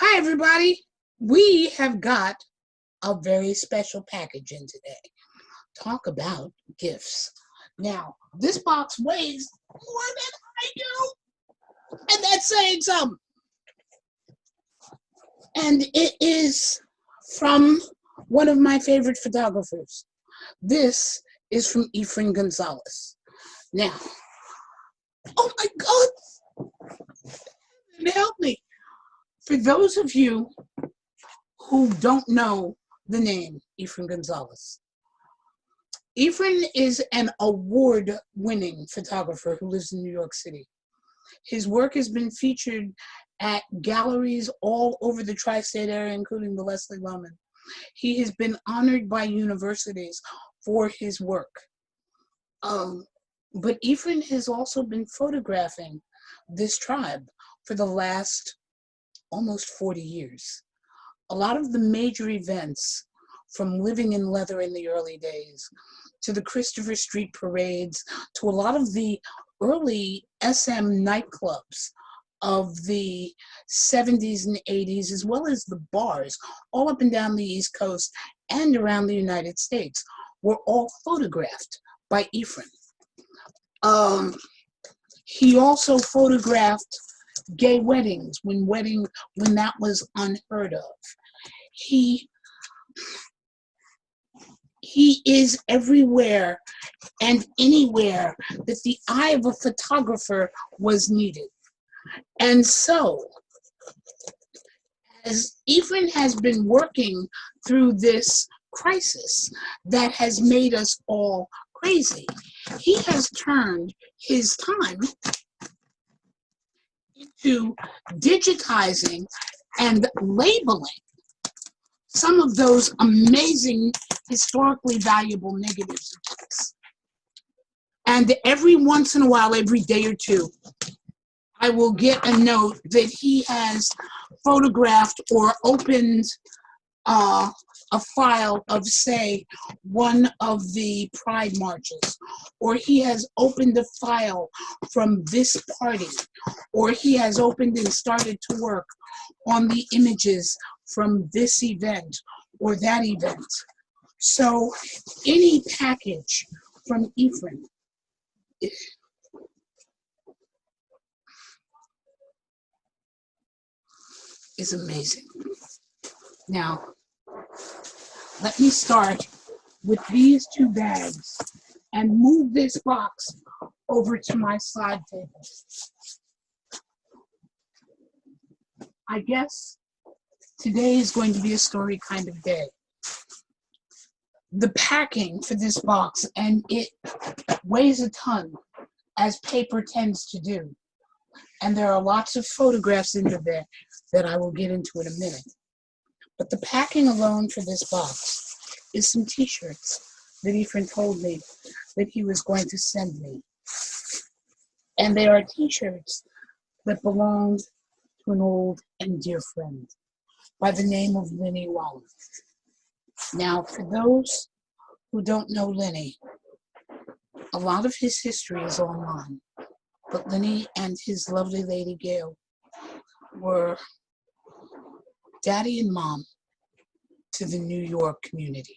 Hi, everybody. We have got a very special package in today. Talk about gifts. Now, this box weighs more than I do, and that's saying something. And it is from one of my favorite photographers. This is from Efrain Gonzalez. Now, oh my God, help me. For those of you who don't know the name Efrain Gonzalez, Efrain is an award-winning photographer who lives in New York City. His work has been featured at galleries all over the tri-state area, including the Leslie Lohman. He has been honored by universities for his work. But Efrain has also been photographing this tribe for the last almost 40 years. A lot of the major events, from living in leather in the early days, to the Christopher Street parades, to a lot of the early SM nightclubs of the 70s and 80s, as well as the bars all up and down the East Coast and around the United States, were all photographed by Efrain. He also photographed gay weddings when that was unheard of. He is everywhere and anywhere that the eye of a photographer was needed. And so, as Efrain has been working through this crisis that has made us all crazy, he has turned his time into digitizing and labeling some of those amazing, historically valuable negatives. And every once in a while, every day or two, I will get a note that he has photographed or opened a file of, say, one of the Pride marches, or he has opened a file from this party, or he has opened and started to work on the images from this event or that event. So any package from Efrain is amazing. Now, let me start with these two bags and move this box over to my side table. I guess today is going to be a story kind of day. The packing for this box, and it weighs a ton, as paper tends to do. And there are lots of photographs into there that I will get into in a minute. But the packing alone for this box is some t-shirts that Efrain told me that he was going to send me. And they are t-shirts that belonged to an old and dear friend by the name of Lenny Waller. Now, for those who don't know Lenny, a lot of his history is online. But Lenny and his lovely lady Gail were daddy and mom to the New York community.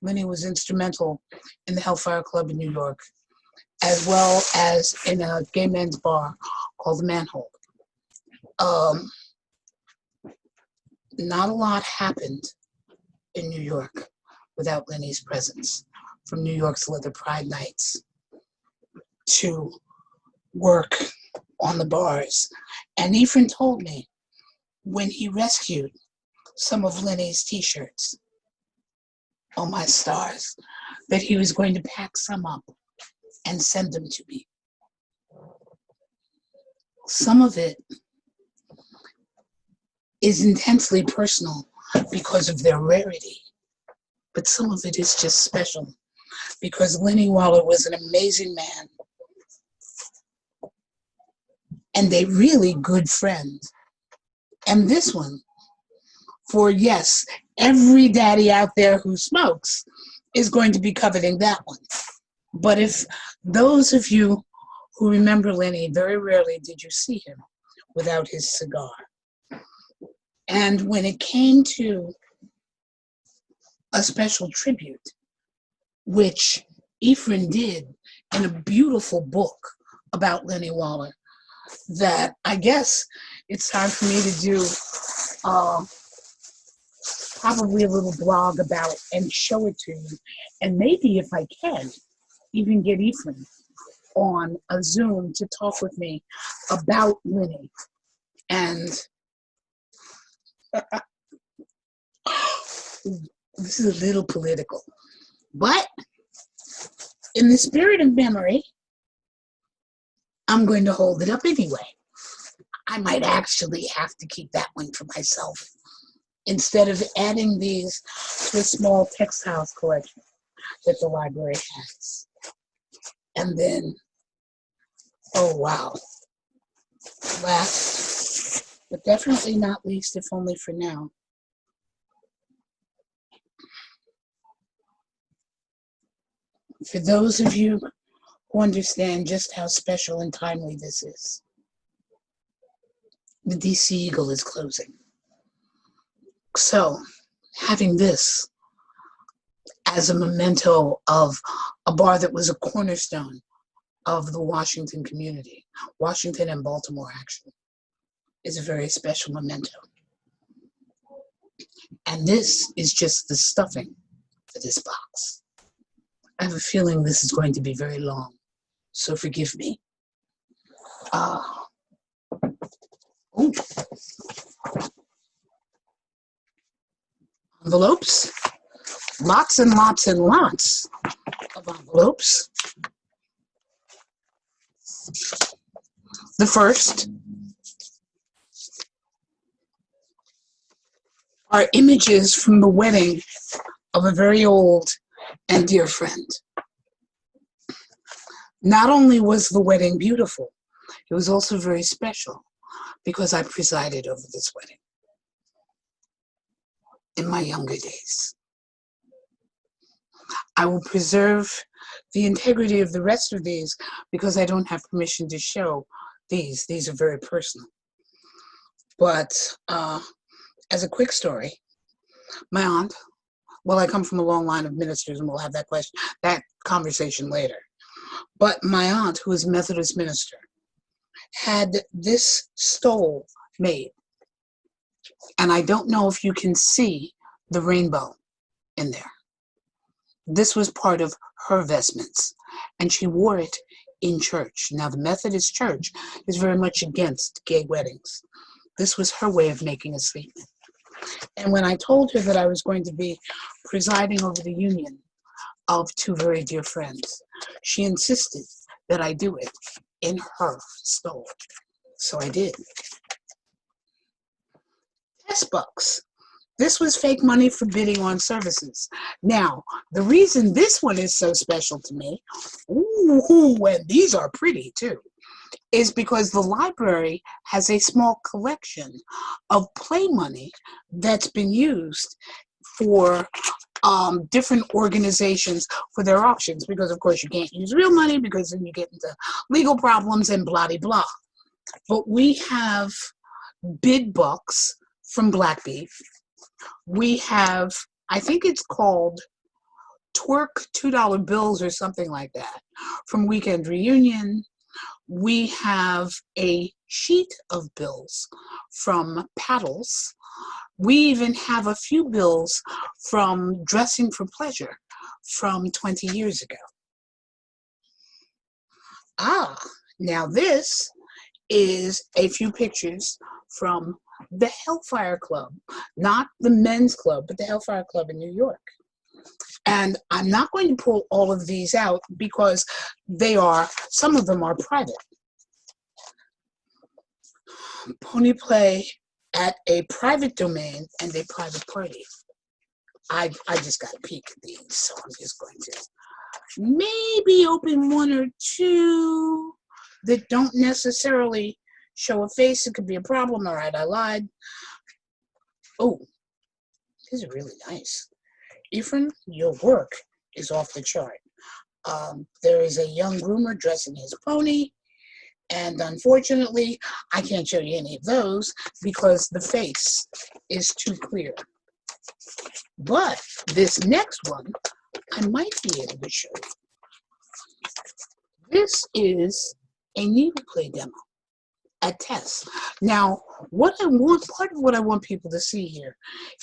Lenny was instrumental in the Hellfire Club in New York, as well as in a gay men's bar called the Manhole. Not a lot happened in New York without Lenny's presence, from New York's Leather Pride nights to work on the bars. And Efrain told me when he rescued some of Lenny's t-shirts, oh my stars, that he was going to pack some up and send them to me. Some of it is intensely personal because of their rarity, but some of it is just special because Lenny Waller was an amazing man and a really good friend. And this one, for yes, every daddy out there who smokes is going to be coveting that one. But if those of you who remember Lenny, very rarely did you see him without his cigar. And when it came to a special tribute, which Efrain did in a beautiful book about Lenny Waller, that I guess it's time for me to do probably a little blog about and show it to you. And maybe if I can, even get Efrain on a Zoom to talk with me about Lenny. And this is a little political, but in the spirit of memory, I'm going to hold it up anyway. I might actually have to keep that one for myself instead of adding these to a small textiles collection that the library has. And then, oh wow, last, but definitely not least, if only for now, for those of you who understand just how special and timely this is, the DC Eagle is closing. So, having this as a memento of a bar that was a cornerstone of the Washington community, Washington and Baltimore actually, is a very special memento. And this is just the stuffing for this box. I have a feeling this is going to be very long, so forgive me. Envelopes, lots and lots and lots of envelopes. The first are images from the wedding of a very old and dear friend. Not only was the wedding beautiful, it was also very special because I presided over this wedding in my younger days. I will preserve the integrity of the rest of these because I don't have permission to show these. These are very personal. But as a quick story, my aunt, well, I come from a long line of ministers and we'll have that conversation later. But my aunt, who is a Methodist minister, had this stole made. And I don't know if you can see the rainbow in there. This was part of her vestments, and she wore it in church. Now, the Methodist Church is very much against gay weddings. This was her way of making a statement. And when I told her that I was going to be presiding over the union of two very dear friends, she insisted that I do it in her stole. So I did. Test bucks. This was fake money for bidding on services. Now, the reason this one is so special to me, and these are pretty too, is because the library has a small collection of play money that's been used for different organizations for their auctions, because of course you can't use real money because then you get into legal problems and blah de blah. But we have bid books from Black Beef. We have, I think it's called Twerk $2 bills or something like that from Weekend Reunion. We have a sheet of bills from Paddles. We even have a few bills from Dressing for Pleasure from 20 years ago. Now this is a few pictures from the Hellfire Club, not the men's club, but the Hellfire Club in New York. And I'm not going to pull all of these out because some of them are private. Pony play at a private domain and a private party. I just got a peek at these, so I'm just going to maybe open one or two that don't necessarily show a face. It could be a problem. All right, I lied. Oh, these are really nice. Efrain, your work is off the chart. There is a young groomer dressing his pony. And unfortunately, I can't show you any of those because the face is too clear. But this next one, I might be able to show you. This is a needle play demo, a test. Now, part of what I want people to see here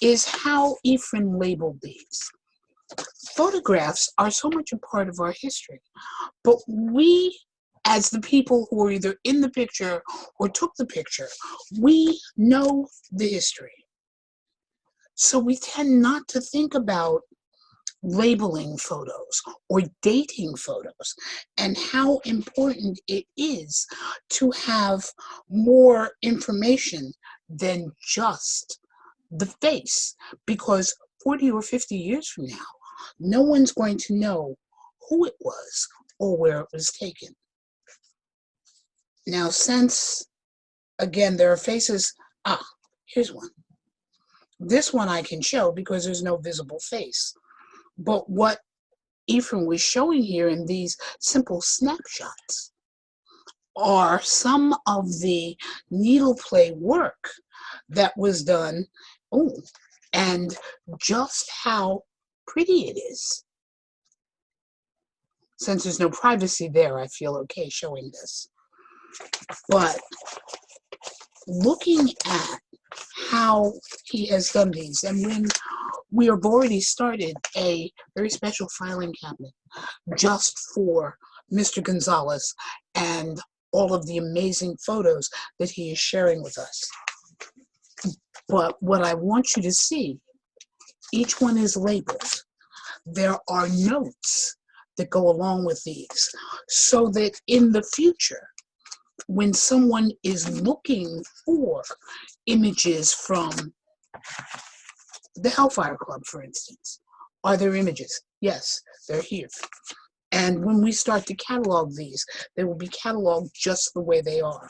is how Efrain labeled these. Photographs are so much a part of our history, but we, as the people who are either in the picture or took the picture, we know the history. So we tend not to think about labeling photos or dating photos and how important it is to have more information than just the face, because 40 or 50 years from now, no one's going to know who it was or where it was taken. Now, since, again, there are faces, here's one. This one I can show because there's no visible face. But what Efrain was showing here in these simple snapshots are some of the needle play work that was done, and just how pretty it is. Since there's no privacy there, I feel okay showing this. But looking at how he has done these, and when we have already started a very special filing cabinet just for Mr. Gonzalez and all of the amazing photos that he is sharing with us. But what I want you to see, each one is labeled. There are notes that go along with these, so that in the future, when someone is looking for images from the Hellfire Club, for instance, are there images? Yes, they're here. And when we start to catalog these, they will be cataloged just the way they are.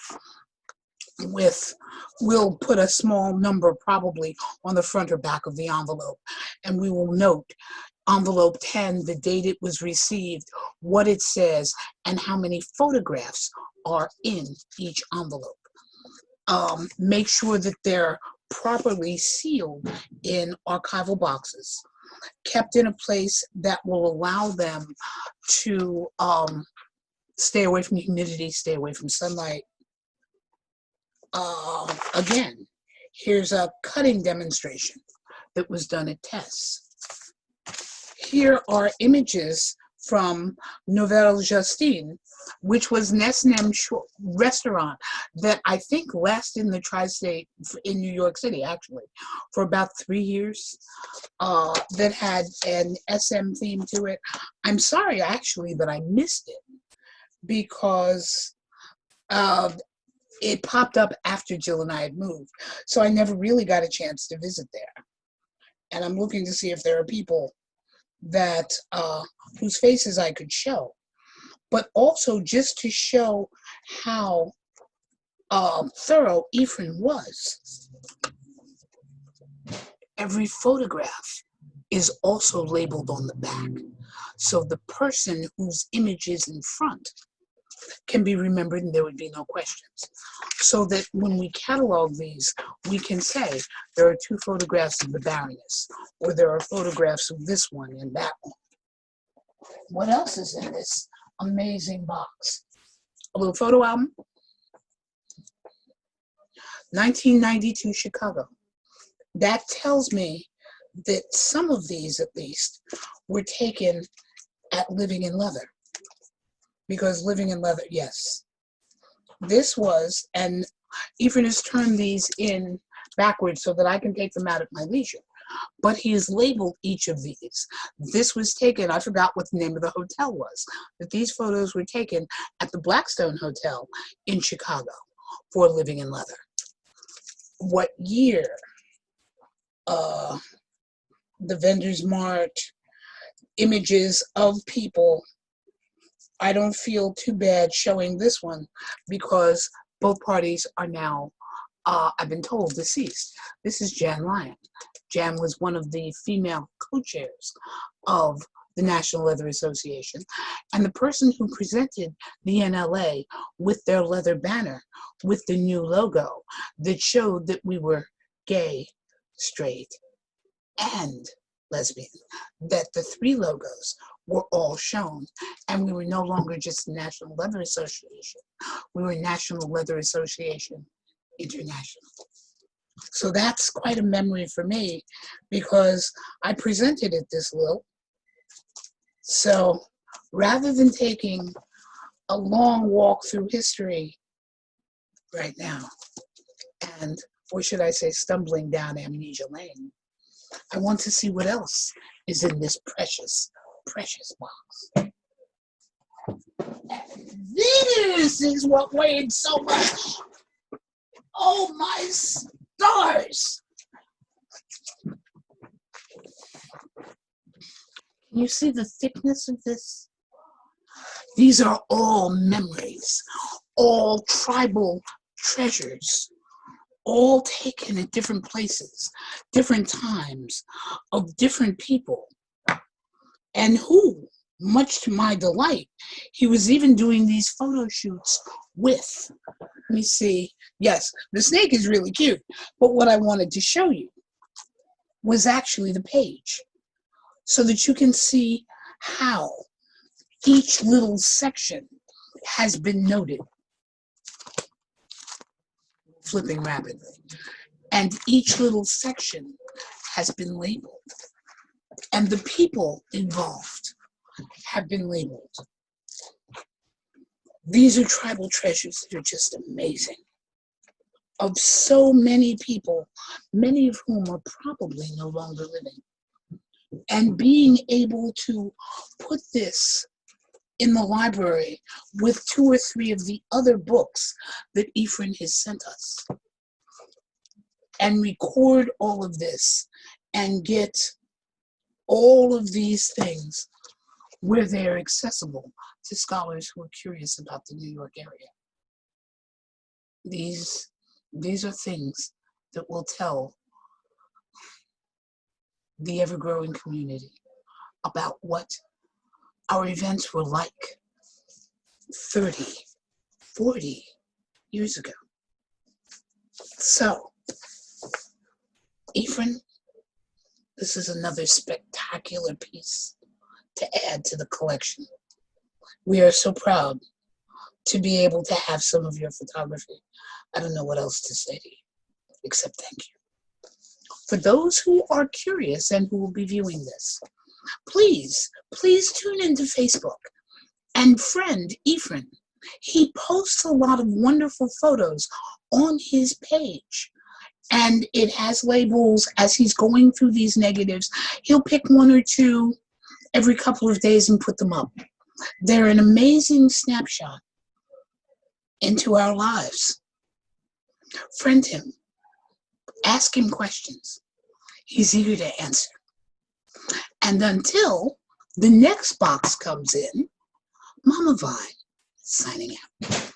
We'll put a small number probably on the front or back of the envelope, and we will note envelope 10, the date it was received, what it says, and how many photographs are in each envelope. Make sure that they're properly sealed in archival boxes, kept in a place that will allow them to stay away from humidity, stay away from sunlight. Again, here's a cutting demonstration that was done at Tess. Here are images from Nouvelle Justine, which was Nesnem restaurant that I think lasted in the tri-state in New York City, actually, for about 3 years, that had an SM theme to it. I'm sorry, actually, that I missed it, because it popped up after Jill and I had moved, so I never really got a chance to visit there. And I'm looking to see if there are people that whose faces I could show, but also just to show how thorough Efrain was. Every photograph is also labeled on the back, so the person whose image is in front can be remembered and there would be no questions. So that when we catalog these, we can say there are 2 photographs of the Baroness, or there are photographs of this one and that one. What else is in this amazing box? A little photo album. 1992 Chicago. That tells me that some of these, at least, were taken at Living in Leather. Because Living in Leather, yes. This was, and Efrain has turned these in backwards so that I can take them out at my leisure. But he has labeled each of these. This was taken, I forgot what the name of the hotel was, but these photos were taken at the Blackstone Hotel in Chicago for Living in Leather. What year? The Vendor's Mart, images of people. I don't feel too bad showing this one because both parties are now, I've been told, deceased. This is Jan Lyon. Jan was one of the female co-chairs of the National Leather Association, and the person who presented the NLA with their leather banner with the new logo that showed that we were gay, straight, and lesbian, that the three logos were all shown, and we were no longer just National Leather Association, we were National Leather Association International. So that's quite a memory for me, because I presented at this little. So rather than taking a long walk through history right now, and, or should I say, stumbling down amnesia lane, I want to see what else is in this precious, precious box. And this is what weighed so much. Oh my stars! Can you see the thickness of this? These are all memories, all tribal treasures, all taken at different places, different times, of different people. And who, much to my delight, he was even doing these photo shoots with. Let me see. Yes, the snake is really cute, but what I wanted to show you was actually the page, so that you can see how each little section has been noted. Flipping rapidly. And each little section has been labeled. And the people involved have been labeled. These are tribal treasures that are just amazing. Of so many people, many of whom are probably no longer living. And being able to put this in the library with 2 or 3 of the other books that Efrain has sent us, and record all of this and get all of these things where they're accessible to scholars who are curious about the New York area. These are things that will tell the ever-growing community about what our events were like 30, 40 years ago. So, Efrain, this is another spectacular piece to add to the collection. We are so proud to be able to have some of your photography. I don't know what else to say to you, except thank you. For those who are curious and who will be viewing this, please tune into Facebook and friend Efrain. He posts a lot of wonderful photos on his page, and it has labels as he's going through these negatives. He'll pick 1 or 2 every couple of days and put them up. They're an amazing snapshot into our lives. Friend him, ask him questions. He's eager to answer. And until the next box comes in, Mama Vine signing out.